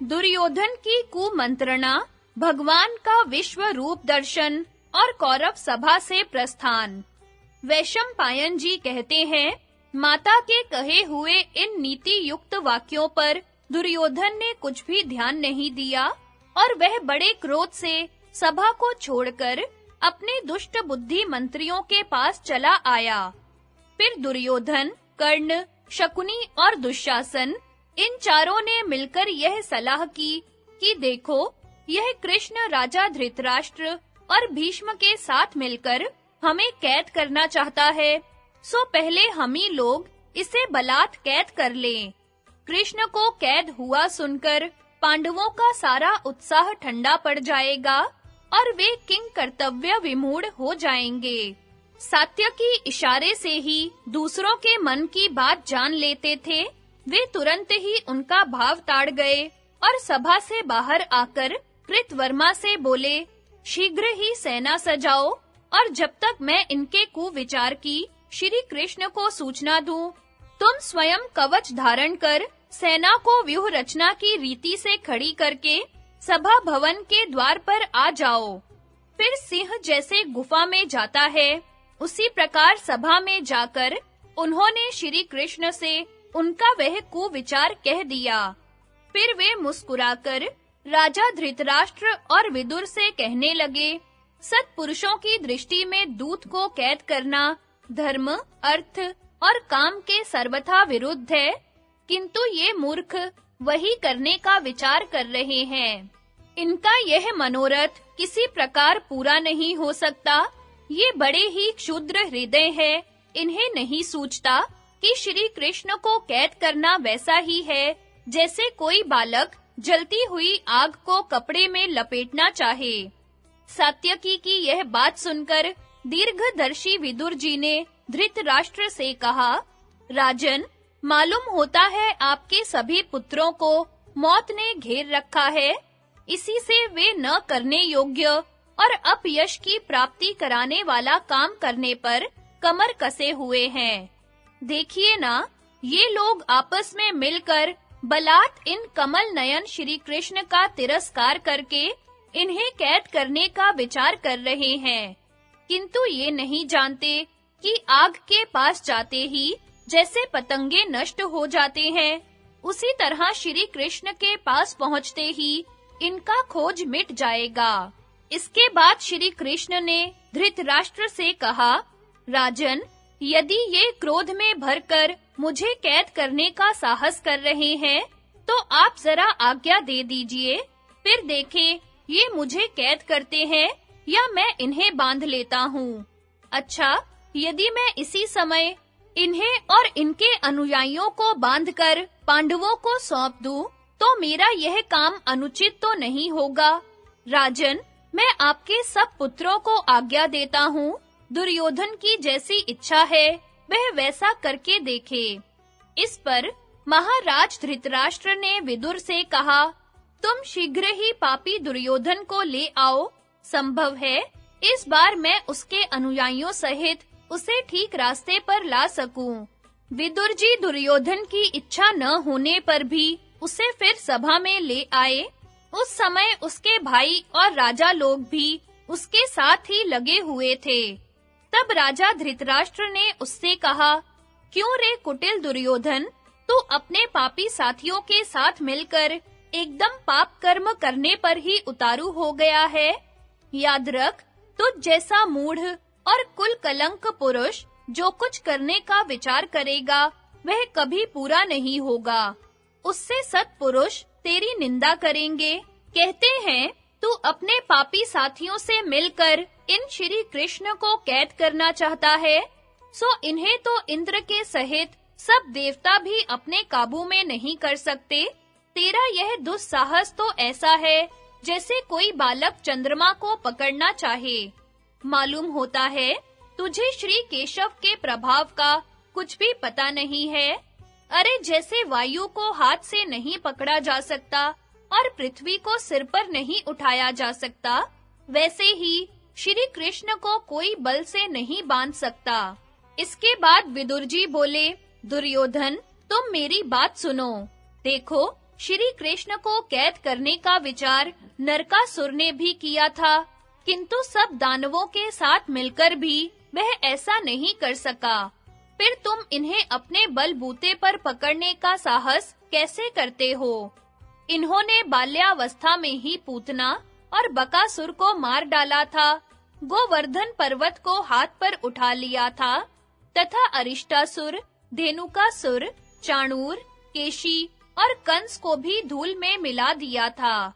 दुर्योधन की कुमंत्रणा, भगवान का विश्व रूप दर्शन और कौरव सभा से प्रस्थान। वैशंपायन जी कहते हैं, माता के कहे हुए इन नीति युक्त वाक्यों पर दुर्योधन ने कुछ भी ध्यान नहीं दिया और वह बड़े क्रोध से सभा को छोड़कर अपने दुष्ट बुद्धि मंत्रियों के पास चला आया। फिर दुर्योधन, कर्ण, शकुनी और दुशासन इन चारों ने मिलकर यह सलाह की कि देखो, यह कृष्ण राजा धृतराष्ट्र और भीष्म के साथ मिलकर हमें कैद करना चाहता है, सो पहले हम ही लोग इसे बलात् कैद कर लें। कृष्ण को कैद हुआ सुनकर पांडवों का सारा उत्साह ठंडा पड़ जाएगा और वे किंग कर्तव्य विमूढ़ हो जाएंगे। सात्यकी इशारे से ही दूसरों के मन की बात जान लेते थे। वे तुरंत ही उनका भाव ताड़ गए और सभा से बाहर आकर कृतवर्मा से बोले, शीघ्र ही सेना सजाओ और जब तक मैं इनके कुविचार की श्री कृष्ण को सूचना दूं, तुम स्वयं कवच धारण कर सेना को व्यूह रचना की रीति से खड़ी करके सभा भवन के द्वार पर आ जाओ। फिर सिंह जैसे गुफा में जाता है, उसी प्रकार सभा में जाकर उन्होंने श्री कृष्ण से उनका वह कुविचार कह दिया। फिर वे मुस्कुराकर राजा धृतराष्ट्र और विदुर से कहने लगे, सत्पुरुषों की दृष्टि में दूत को कैद करना धर्म, अर्थ और काम के सर्वथा विरुद्ध है, किंतु ये मूर्ख वही करने का विचार कर रहे हैं। इनका यह मनोरथ किसी प्रकार पूरा नहीं हो सकता। ये बड़े ही क्षुद्र हृदय हैं, इन्हें नहीं सूझता कि श्री कृष्ण को कैद करना वैसा ही है जैसे कोई बालक जलती हुई आग को कपड़े में लपेटना चाहे। सात्यकी की यह बात सुनकर दीर्घदर्शी विदुर जी ने धृतराष्ट्र से कहा, राजन, मालूम होता है आपके सभी पुत्रों को मौत ने घेर रखा है। इसी से वे न करने योग्य और अपयश की प्राप्ति कराने वाला काम करने पर कमर कसे हुए हैं। देखिए ना, ये लोग आपस में मिलकर बलात् इन कमल नयन श्री कृष्ण का तिरस्कार करके इन्हें कैद करने का विचार कर रहे हैं, किंतु ये नहीं जानते कि आग के पास जाते ही जैसे पतंगे नष्ट हो जाते हैं, उसी तरह श्री कृष्ण के पास पहुंचते ही इनका खोज मिट जाएगा। इसके बाद श्री कृष्ण ने धृतराष्ट्र से कहा, राजन, यदि ये क्रोध में भरकर मुझे कैद करने का साहस कर रहे हैं, तो आप जरा आज्ञा दे दीजिए, फिर देखें ये मुझे कैद करते हैं या मैं इन्हें बांध लेता हूँ। अच्छा, यदि मैं इसी समय इन्हें और इनके अनुयायियों को बांधकर पांडवों को सौंप दूं, तो मेरा यह काम अनुचित तो नहीं होगा। राजन, मैं आपके सब पुत्रों को आज्ञा देता हूँ, दुर्योधन की जैसी इच्छा है वह वैसा करके देखे। इस पर महाराज धृतराष्ट्र ने विदुर से कहा, तुम शीघ्र ही पापी दुर्योधन को ले आओ। संभव है इस बार मैं उसके अनुयायियों सहित उसे ठीक रास्ते पर ला सकूं। विदुर जी दुर्योधन की इच्छा न होने पर भी उसे फिर सभा में ले आए। उस समय उसके भाई और राजा लोग भी उसके साथ ही लगे हुए थे। तब राजा धृतराष्ट्र ने उससे कहा, क्यों रे कुटिल दुर्योधन, तू अपने पापी साथियों के साथ मिलकर एकदम पाप कर्म करने पर ही उतारू हो गया है। याद रख, तुझ जैसा मूढ़ और कुल कलंक पुरुष जो कुछ करने का विचार करेगा वह कभी पूरा नहीं होगा। उससे सत्पुरुष तेरी निंदा करेंगे। कहते हैं तू अपने पापी साथियों से मिलकर इन श्री कृष्ण को कैद करना चाहता है, सो इन्हें तो इंद्र के सहित सब देवता भी अपने काबू में नहीं कर सकते। तेरा यह दुस्साहस तो ऐसा है जैसे कोई बालक चंद्रमा को पकड़ना चाहे। मालूम होता है तुझे श्री केशव के प्रभाव का कुछ भी पता नहीं है। अरे जैसे वायु को हाथ से नहीं पकड़ा जा सकता और पृथ्वी को सिर पर नहीं उठाया जा सकता, वैसे ही श्री कृष्ण को कोई बल से नहीं बांध सकता। इसके बाद विदुर जी बोले, दुर्योधन, तुम मेरी बात सुनो। देखो, श्री कृष्ण को कैद करने का विचार नरकासुर ने भी किया था, किंतु सब दानवों के साथ मिलकर भी वह ऐसा नहीं कर सका। फिर तुम इन्हें अपने बलबूते पर पकड़ने का साहस कैसे करते हो? इन्होंने बाल्यावस्था में ही पूतना और बकासुर को मार डाला था, गोवर्धन पर्वत को हाथ पर उठा लिया था तथा अरिष्टासुर, धेनुकासुर, चाणूर, केशी और कंस को भी धूल में मिला दिया था।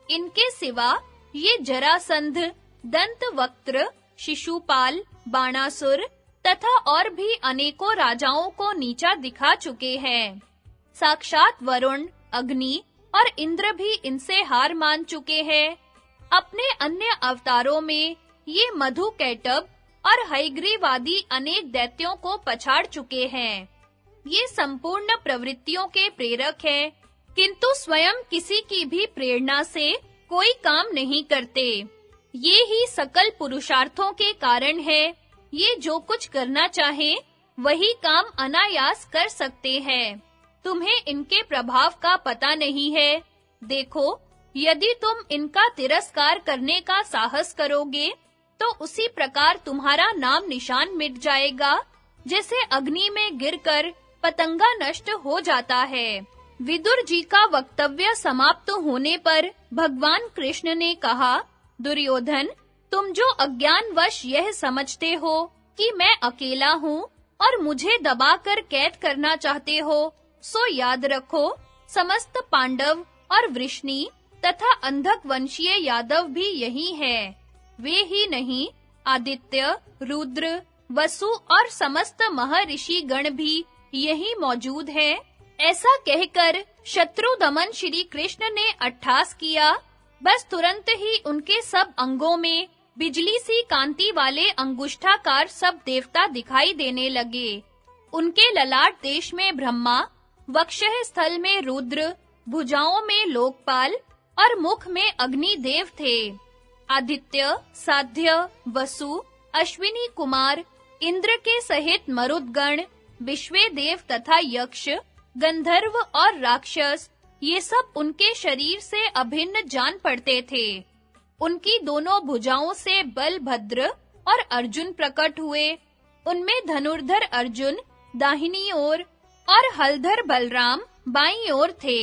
इनके सिवा ये जरासंध, दंतवक्त्र, शिशुपाल, बाणासुर तथा और भी अनेकों राजाओं को नीचा दिखा चुके हैं। साक्षात वरुण, अग्नि और इंद्र भी इनसे हार मान चुके हैं। अपने अन्य अवतारों में ये मधुकैटभ और हयग्रीवादी अनेक दैत्यों को पछाड़ चुके हैं। ये संपूर्ण प्रवृत्तियों के प्रेरक हैं, किंतु स्वयं किसी की भी प्रेरणा से कोई काम नहीं करते। ये ही सकल पुरुषार्थों के कारण है। ये जो कुछ करना चाहे वही काम अनायास कर सकते हैं। तुम्हें इनके प्रभाव का पता नहीं है। देखो, यदि तुम इनका तिरस्कार करने का साहस करोगे तो उसी प्रकार तुम्हारा नाम निशान मिट जाएगा, जैसे अग्नि में गिरकर पतंगा नष्ट हो जाता है। विदुर जी का वक्तव्य समाप्त होने पर भगवान कृष्ण ने कहा, दुर्योधन, तुम जो अज्ञानवश यह समझते हो कि मैं अकेला हूँ और मुझे दबाकर कैद करना चाहते हो, सो याद रखो, समस्त पांडव और वृष्णि तथा अंधक वंशीय यादव भी यही हैं। वे ही नहीं, आदित्य, रुद्र, वसु और समस्त महर्षि गण भी यही मौजूद हैं। ऐसा कहकर शत्रु दमन श्री कृष्ण ने अट्टहास किया। बस तुरंत ही उनके सब अंगों में बिजली सी कांति वाले अंगुष्ठाकार सब देवता दिखाई देने लगे। उनके ललाट देश में ब्रह्मा, वक्षः स्थल में रुद्र, भुजाओं में लोकपाल और मुख में अग्निदेव थे। आदित्य, साध्य, वसु, अश्विनी कुमार, इंद्र के सहित मरुदगण, विश्वे देव तथा यक्ष, गंधर्व और राक्षस, ये सब उनके शरीर से अभिन्न जान पड़ते थे। उनकी दोनों भुजाओं से बलभद्र और अर्जुन प्रकट हुए। उनमें धनुर्धर अर्जुन दाहिनी ओर और हलधर बलराम बाईं ओर थे।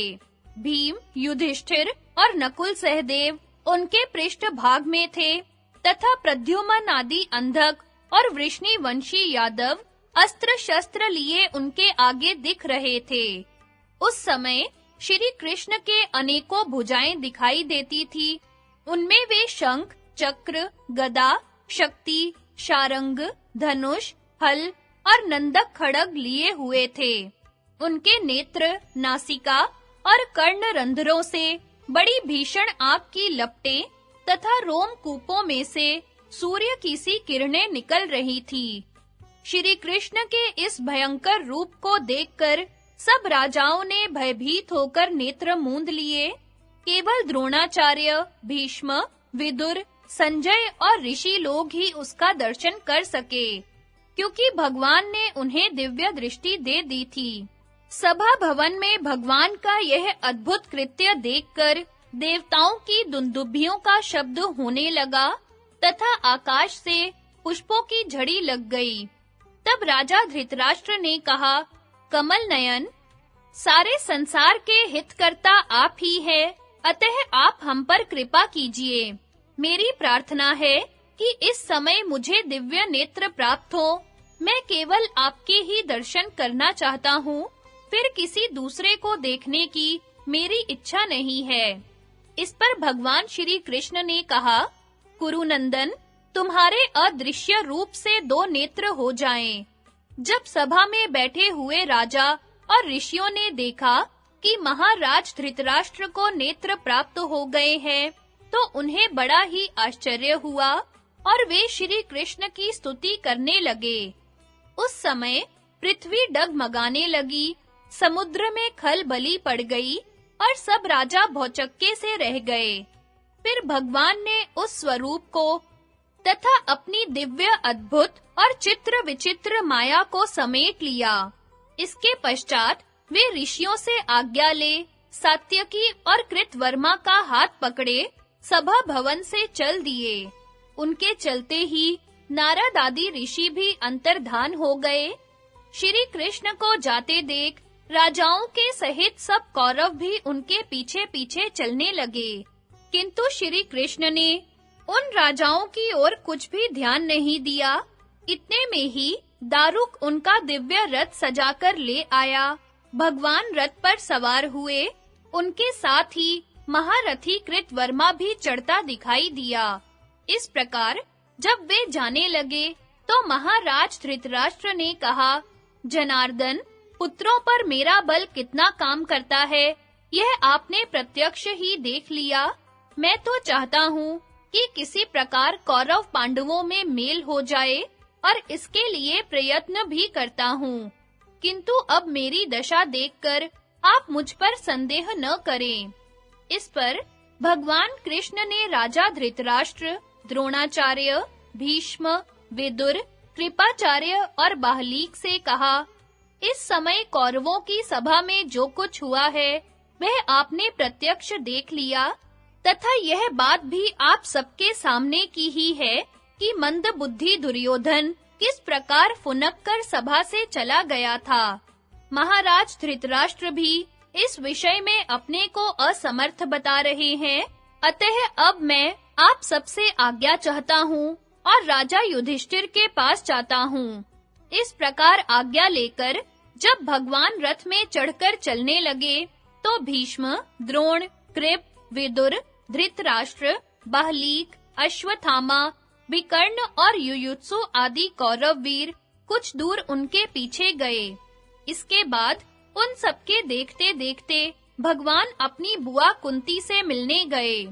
भीम, युधिष्ठिर और नकुल सहदेव उनके पृष्ठ भाग में थे तथा प्रद्युम्न आदि अंधक और वृष्णि वंशी यादव अस्त्र शस्त्र लिए उनके आगे दिख रहे थे। उस समय श्री कृष्ण के अनेकों भुजाएं दिखाई देती थी। उनमें वे शंख, चक्र, गदा, शक्ति, शारंग, धनुष, हल और नंदक खड्ग लिए हुए थे। उनके नेत्र, नासिका और कर्ण रंध्रों से बड़ी भीषण आग की लपटें तथा रोम कूपों में से सूर्य की सी किरणें निकल रही थी। श्री कृष्ण के इस भयंकर रूप को देखकर सब राजाओं ने भयभीत होकर नेत्र मूंद लिए। केवल द्रोणाचार्य, भीष्म, विदुर, संजय और ऋषि लोग ही उसका दर्शन कर सके, क्योंकि भगवान ने उन्हें दिव्य दृष्टि दे दी थी। सभा भवन में भगवान का यह अद्भुत कृत्य देखकर देवताओं की दुंदुभियों का शब्द होने लगा तथा आकाश से पुष्पों की झड़ी लग गई। तब राजा धृतराष्ट्र ने कहा, कमल नयन, सारे संसार के हितकर्ता आप ही हैं, अतः आप हम पर कृपा कीजिए। मेरी प्रार्थना है कि इस समय मुझे दिव्य नेत्र प्राप्त हो। मैं केवल आपके ही दर्शन करना चाहता हूँ, फिर किसी दूसरे को देखने की मेरी इच्छा नहीं है। इस पर भगवान श्री कृष्ण ने कहा, कुरुनंदन, तुम्हारे अदृश्य रूप से 2 नेत्र हो जाएं। जब सभा में बैठे हुए राजा और ऋषियों ने देखा कि महाराज धृतराष्ट्र को नेत्र प्राप्त हो गए हैं, तो उन्हें बड़ा ही आश्चर्य हुआ और वे श्री कृष्ण की स्तुति करने लगे। उस समय पृथ्वी डगमगाने लगी, समुद्र में खलबली पड़ गई और सब राजा भौचक्के से रह गए। फिर भगवान ने उस स्वरूप को तथा अपनी दिव्य, अद्भुत और चित्र विचित्र माया को समेट लिया। इसके पश्चात वे ऋषियों से आज्ञा ले सात्यकी और कृतवर्मा का हाथ पकड़े सभा भवन से चल दिए। उनके चलते ही नारद आदि ऋषि भी अंतर्धान हो गए। श्री कृष्ण को जाते देख राजाओं के सहित सब कौरव भी उनके पीछे-पीछे चलने लगे, किंतु श्री कृष्ण ने उन राजाओं की ओर कुछ भी ध्यान नहीं दिया। इतने में ही दारुक उनका दिव्य रथ सजाकर ले आया। भगवान रथ पर सवार हुए। उनके साथ ही महारथी कृतवर्मा भी चढ़ता दिखाई दिया। इस प्रकार जब वे जाने लगे तो महाराज धृतराष्ट्र ने कहा, जनार्दन, पुत्रों पर मेरा बल कितना काम करता है, यह आपने प्रत्यक्ष ही देख लिया। मैं तो चाहता हूँ कि किसी प्रकार कौरव पांडवों में मेल हो जाए और इसके लिए प्रयत्न भी करता हूँ। किंतु अब मेरी दशा देखकर आप मुझ पर संदेह न करें। इस पर भगवान कृष्ण ने राजा धृतराष्ट्र, द्रोणाचार्य, भीष्म, विदुर, कृपाचार्य और बाहलीक से कहा, इस समय कौरवों की सभा में जो कुछ हुआ है, वह आपने प्रत्यक्ष देख लिया, तथा यह बात भी आप सबके सामने की ही है कि मंद बुद्धि दुर्योधन किस प्रकार फुनक कर सभा से चला गया था। महाराज धृतराष्ट्र भी इस विषय में अपने को असमर्थ बता रहे हैं। अतः अब मैं आप सबसे आज्ञा चाहता हूँ और राजा युधिष्ठिर के पास जाता हूँ। इस प्रकार आज्ञा लेकर जब भगवान रथ में चढ़कर चलने लगे, तो भीष्म, द्रोण, कृप, विदुर, धृतराष्ट्र, बाहलीक, अश्वत्थामा, विकर्ण और युयुत्सु आदि कौरव वीर कुछ दूर उनके पीछे गए। इसके बाद उन सबके देखते-देखते भगवान अपनी बुआ कुंती से मिलने गए।